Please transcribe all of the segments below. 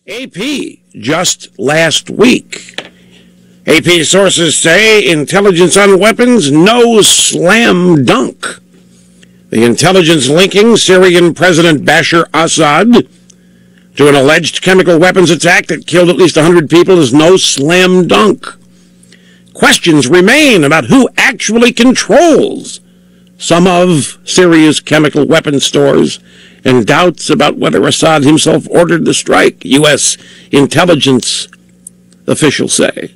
AP just last week. AP sources say intelligence on weapons, no slam dunk. The intelligence linking Syrian President Bashar al-Assad to an alleged chemical weapons attack that killed at least 100 people is no slam dunk. Questions remain about who actually controls some of Syria's chemical weapons stores, and doubts about whether Assad himself ordered the strike, U.S. intelligence officials say.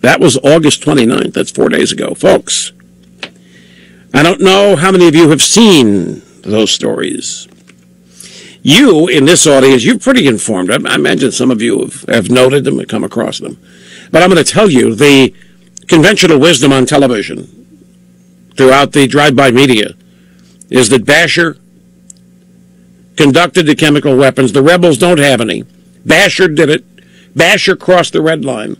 That was August 29th. That's 4 days ago. Folks, I don't know how many of you have seen those stories. You, in this audience, you're pretty informed. I imagine some of you have noted them and come across them. But I'm going to tell you, the conventional wisdom on television throughout the drive-by media is that Bashar conducted the chemical weapons. The rebels don't have any. Bashar did it. Bashar crossed the red line.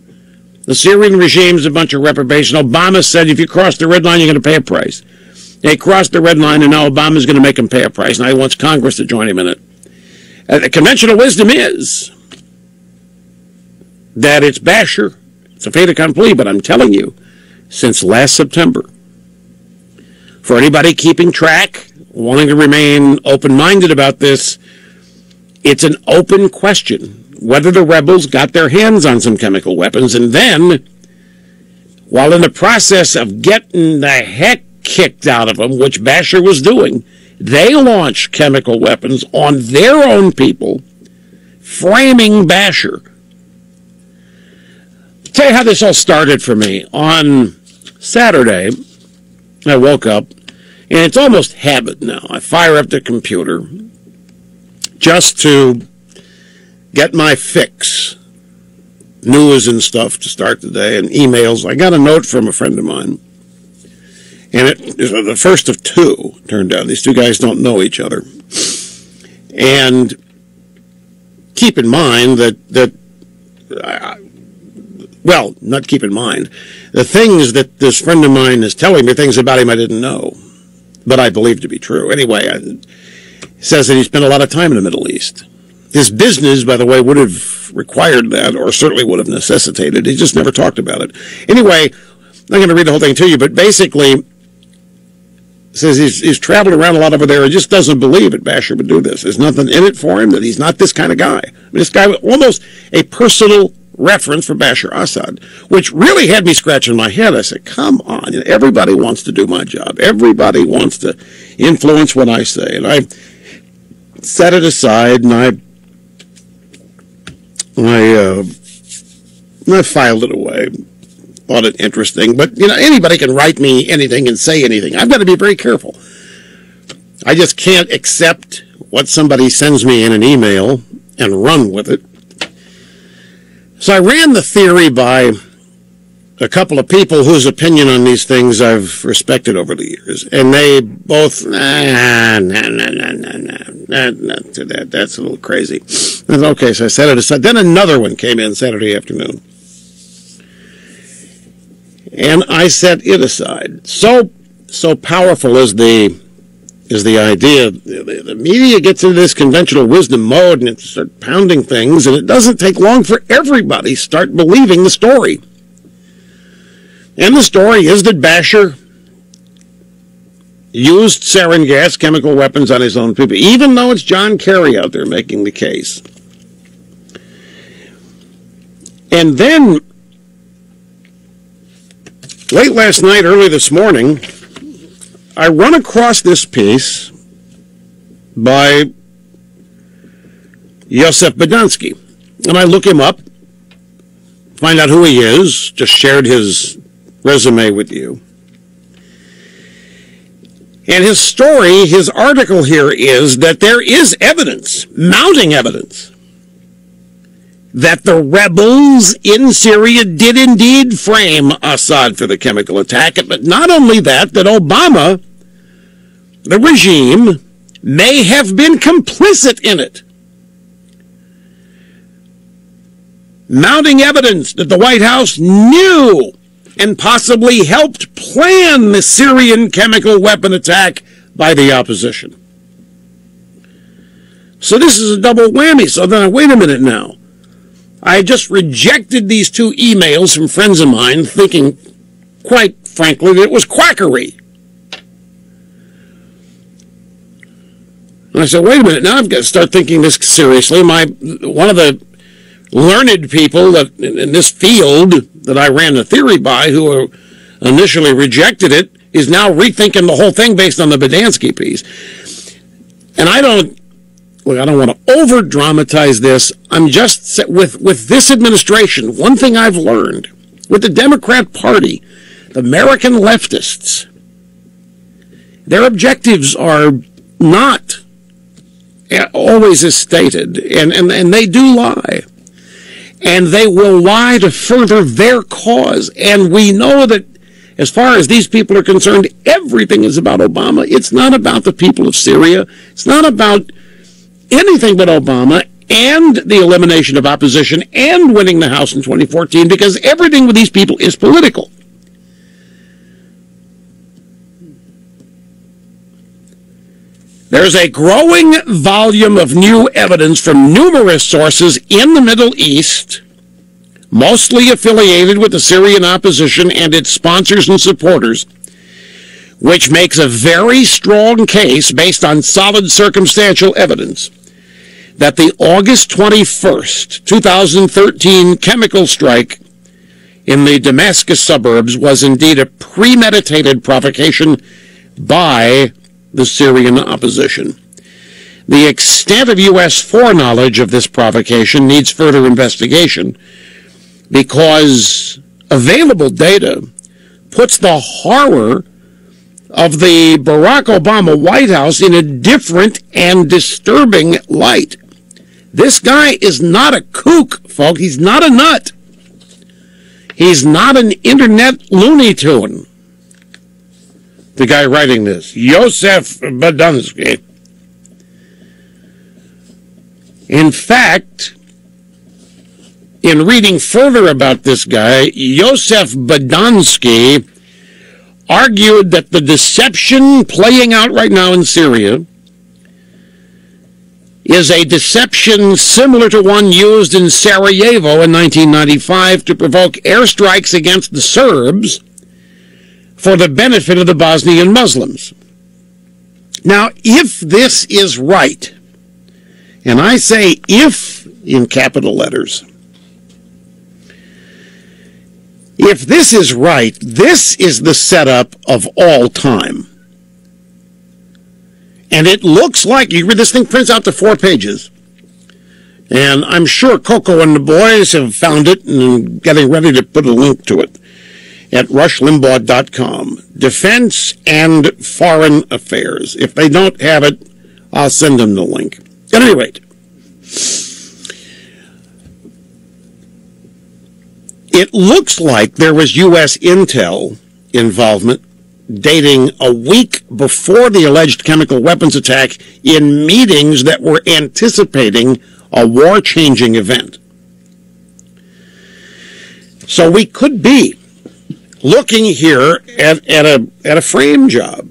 The Syrian regime's a bunch of reprobates. And Obama said, if you cross the red line, you're going to pay a price. They crossed the red line, and now Obama's going to make them pay a price. Now he wants Congress to join him in it. The conventional wisdom is that it's Bashar. It's a fait accompli, but I'm telling you, since last September, for anybody keeping track, wanting to remain open-minded about this, it's an open question whether the rebels got their hands on some chemical weapons, and then, while in the process of getting the heck kicked out of them, which Bashar was doing, they launched chemical weapons on their own people, framing Bashar. I'll tell you how this all started for me. On Saturday, I woke up, and it's almost habit now. I fire up the computer just to get my fix, news and stuff to start the day, and emails. I got a note from a friend of mine, and it is the first of two, turned out. These two guys don't know each other. And keep in mind well, not keep in mind, the things that this friend of mine is telling me, things about him I didn't know, but I believe to be true. Anyway, it says that he spent a lot of time in the Middle East. His business, by the way, would have required that, or certainly would have necessitated. He just never talked about it. Anyway, I'm not going to read the whole thing to you, but basically, says he's traveled around a lot over there and just doesn't believe that Bashar would do this. There's nothing in it for him, that he's not this kind of guy. I mean, this guy was almost a personal reference for Bashar al-Assad, which really had me scratching my head. I said, come on, you know, everybody wants to do my job. Everybody wants to influence what I say. And I set it aside, and I filed it away. Thought it interesting. But, you know, anybody can write me anything and say anything. I've got to be very careful. I just can't accept what somebody sends me in an email and run with it. So I ran the theory by a couple of people whose opinion on these things I've respected over the years. And they both, that's a little crazy. Okay, so I set it aside. Then another one came in Saturday afternoon. And I set it aside. So powerful is the idea. The media gets into this conventional wisdom mode and it starts pounding things, and it doesn't take long for everybody to start believing the story. And the story is that Bashar used sarin gas, chemical weapons, on his own people, even though it's John Kerry out there making the case. And then, late last night, early this morning, I run across this piece by Yosef Bodansky, and I look him up, find out who he is, just shared his resume with you. And his story, his article here is that there is evidence, mounting evidence, that the rebels in Syria did indeed frame Assad for the chemical attack. But not only that, that Obama, the regime, may have been complicit in it. Mounting evidence that the White House knew and possibly helped plan the Syrian chemical weapon attack by the opposition. So this is a double whammy. So then, wait a minute now. I just rejected these two emails from friends of mine, thinking, quite frankly, that it was quackery. And I said, wait a minute, now I've got to start thinking this seriously. One of the learned people that in this field that I ran the theory by, who initially rejected it, is now rethinking the whole thing based on the Bodansky piece. And I don't want to over-dramatize this. I'm just, with this administration, one thing I've learned, with the Democrat Party, the American leftists, their objectives are not always as stated, and they do lie. And they will lie to further their cause. And we know that as far as these people are concerned, everything is about Obama. It's not about the people of Syria. It's not about anything but Obama and the elimination of opposition and winning the House in 2014, because everything with these people is political. There's a growing volume of new evidence from numerous sources in the Middle East, mostly affiliated with the Syrian opposition and its sponsors and supporters, which makes a very strong case based on solid circumstantial evidence that the August 21st, 2013 chemical strike in the Damascus suburbs was indeed a premeditated provocation by the Syrian opposition. The extent of U.S. foreknowledge of this provocation needs further investigation, because available data puts the horror of the Barack Obama White House in a different and disturbing light. This guy is not a kook, folks. He's not a nut. He's not an internet Looney Tune. The guy writing this, Joseph Bodansky. In fact, in reading further about this guy, Joseph Bodansky argued that the deception playing out right now in Syria is a deception similar to one used in Sarajevo in 1995 to provoke airstrikes against the Serbs for the benefit of the Bosnian Muslims. Now, if this is right, and I say if in capital letters, if this is right, this is the setup of all time. And it looks like, you read this thing, prints out to 4 pages. And I'm sure Coco and the boys have found it and getting ready to put a link to it at rushlimbaugh.com. Defense and Foreign Affairs. If they don't have it, I'll send them the link. At any rate, it looks like there was U.S. intel involvement dating a week before the alleged chemical weapons attack in meetings that were anticipating a war-changing event. So we could be looking here at a frame job.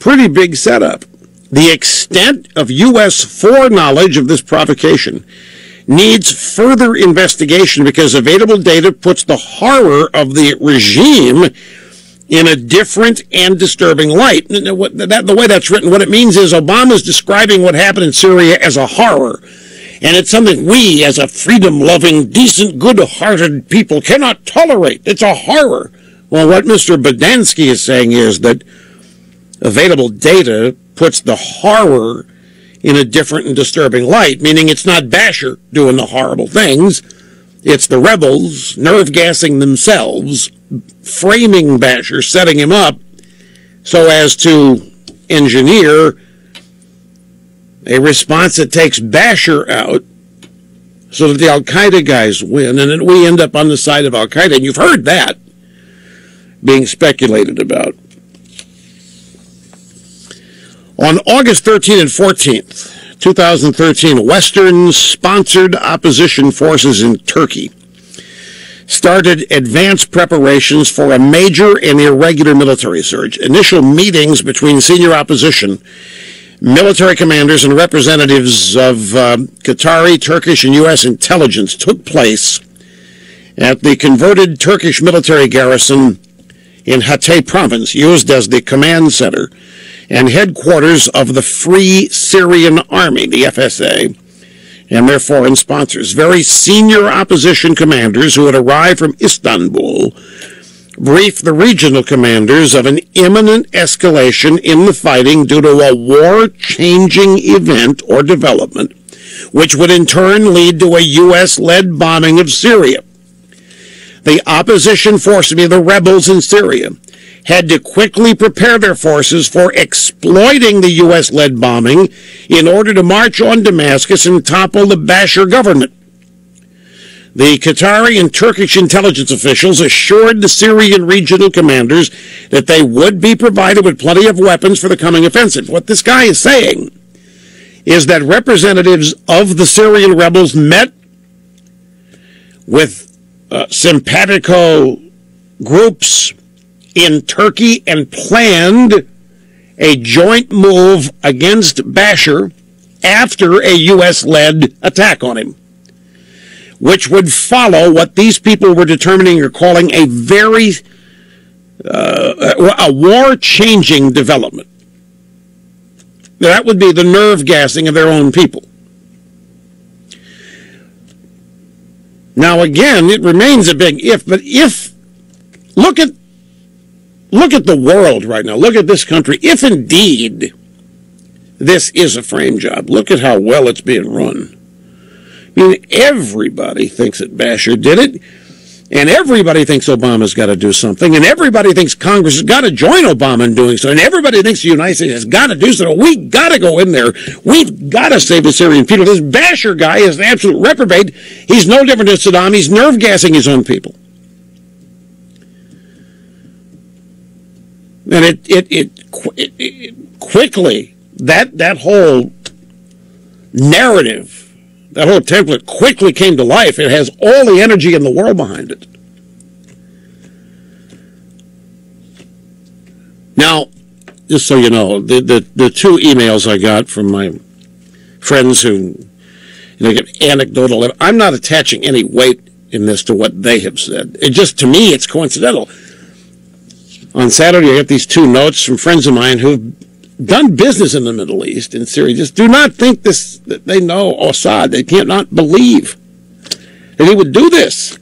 Pretty big setup. The extent of U.S. foreknowledge of this provocation needs further investigation, because available data puts the horror of the regime in a different and disturbing light. The way that's written, what it means is Obama's describing what happened in Syria as a horror. And it's something we, as a freedom-loving, decent, good-hearted people, cannot tolerate. It's a horror. Well, what Mr. Bodansky is saying is that available data puts the horror in a different and disturbing light, meaning it's not Bashar doing the horrible things. It's the rebels nerve-gassing themselves, framing Bashar, setting him up so as to engineer a response that takes Bashar out so that the al-Qaeda guys win, and then we end up on the side of al-Qaeda. And you've heard that being speculated about. On August 13th and 14th, 2013, Western-sponsored opposition forces in Turkey started advanced preparations for a major and irregular military surge. Initial meetings between senior opposition military commanders and representatives of Qatari, Turkish, and U.S. intelligence took place at the converted Turkish military garrison in Hatay province, used as the command center and headquarters of the Free Syrian Army, the FSA, and their foreign sponsors. Very senior opposition commanders who had arrived from Istanbul briefed the regional commanders of an imminent escalation in the fighting due to a war-changing event or development, which would in turn lead to a U.S.-led bombing of Syria. The opposition forces, the rebels in Syria, had to quickly prepare their forces for exploiting the U.S.-led bombing in order to march on Damascus and topple the Bashar government. The Qatari and Turkish intelligence officials assured the Syrian regional commanders that they would be provided with plenty of weapons for the coming offensive. What this guy is saying is that representatives of the Syrian rebels met with simpatico groups in Turkey and planned a joint move against Bashar after a U.S.-led attack on him, which would follow what these people were determining or calling a very a war-changing development. That would be the nerve gassing of their own people. Now again, it remains a big if, but if look at the world right now. Look at this country. If indeed this is a frame job, look at how well it's being run. I mean, everybody thinks that Bashar did it, and everybody thinks Obama's got to do something, and everybody thinks Congress has got to join Obama in doing so, and everybody thinks the United States has got to do so. We got to go in there. We've got to save the Syrian people. This Bashar guy is an absolute reprobate. He's no different than Saddam. He's nerve-gassing his own people. And it quickly, that whole narrative, that whole template quickly came to life. It has all the energy in the world behind it. Now, just so you know, the two emails I got from my friends who get anecdotal, I'm not attaching any weight in this to what they have said. It just, to me, it's coincidental. On Saturday, I got these two notes from friends of mine who've done business in the Middle East, in Syria. Just do not think that they know Assad. They can't not believe that he would do this.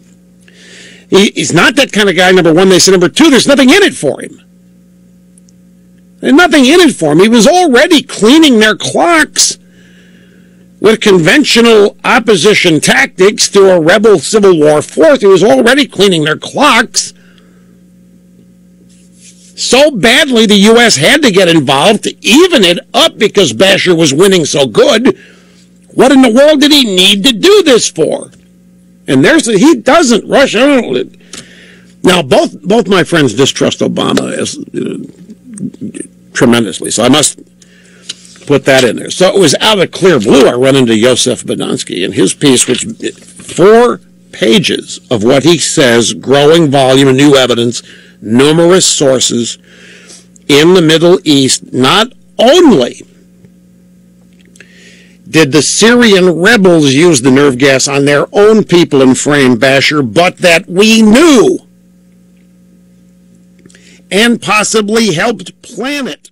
He's not that kind of guy, number one. They said, number two, there's nothing in it for him. There's nothing in it for him. He was already cleaning their clocks with conventional opposition tactics to a rebel civil war force. He was already cleaning their clocks. So badly the U.S. had to get involved to even it up because Bashar was winning so good. What in the world did he need to do this for? And he doesn't. Russia. Now, both my friends distrust Obama tremendously, so I must put that in there. So it was out of clear blue I run into Yosef Bodansky in his piece, which 4 pages of what he says, growing volume of new evidence, numerous sources in the Middle East. Not only did the Syrian rebels use the nerve gas on their own people and frame Bashar, but that we knew and possibly helped plan it.